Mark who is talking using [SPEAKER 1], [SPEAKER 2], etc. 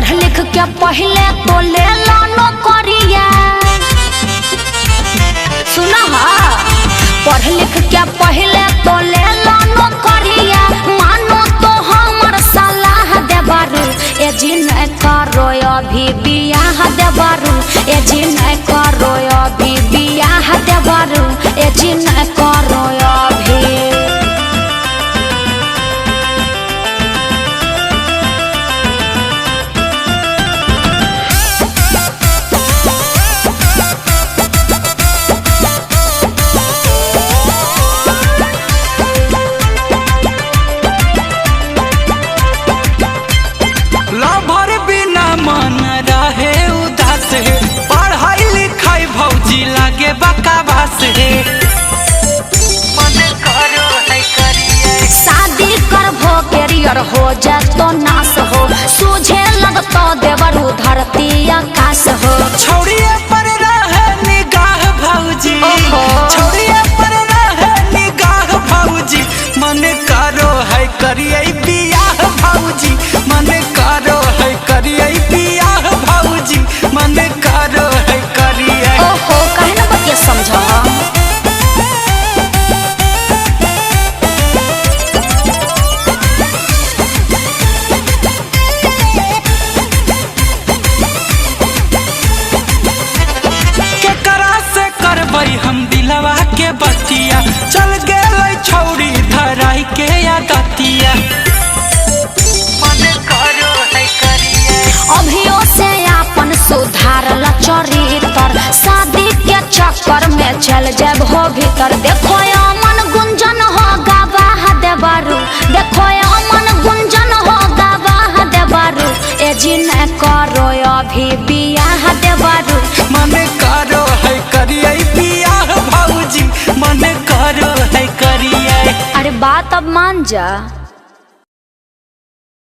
[SPEAKER 1] पढ़ लिख के पहले तो ले लो नौकरिया। सुना पढ़ लिख के पहले तो ले लो नौकरिया। मानो तो हमर सलाह देबारू ए जी नहीं करो अभी बियाह देबारू। ए जी नहीं करो अभी बियाह देबारू। ए जी नहीं करो अभी। शादी करबो कैरियर हो जातो नाश हो। सूझे लगतो देवरू धरती आकाश हो।
[SPEAKER 2] छोड़िए पर रहे निगाह भौजी। छोड़िए पर रहे निगाह भौजी। मन करो है करिए बियाह भौजी। मन करो है करिए बियाह भौजी। मन करो है करिए।
[SPEAKER 1] ओहो काहे न बतिया समझो।
[SPEAKER 2] हम दिलवा के बतिया चल गए छौड़ी धराई के आदतिया। मन करो है करिए।
[SPEAKER 1] अभियो से अपन सुधार ला चरित्र। शादी के चक्कर में चल जब हो भीतर। देखो अमन गुंजन हो गवाह देबारू। देखो अमन गुंजन हो गवाह देबारू। ए जी नहीं करो अभी बियाह देबारू।
[SPEAKER 2] मन करो है करिए बियाह भौजी। मन करो है करिए।
[SPEAKER 1] अरे बात अब मान जा।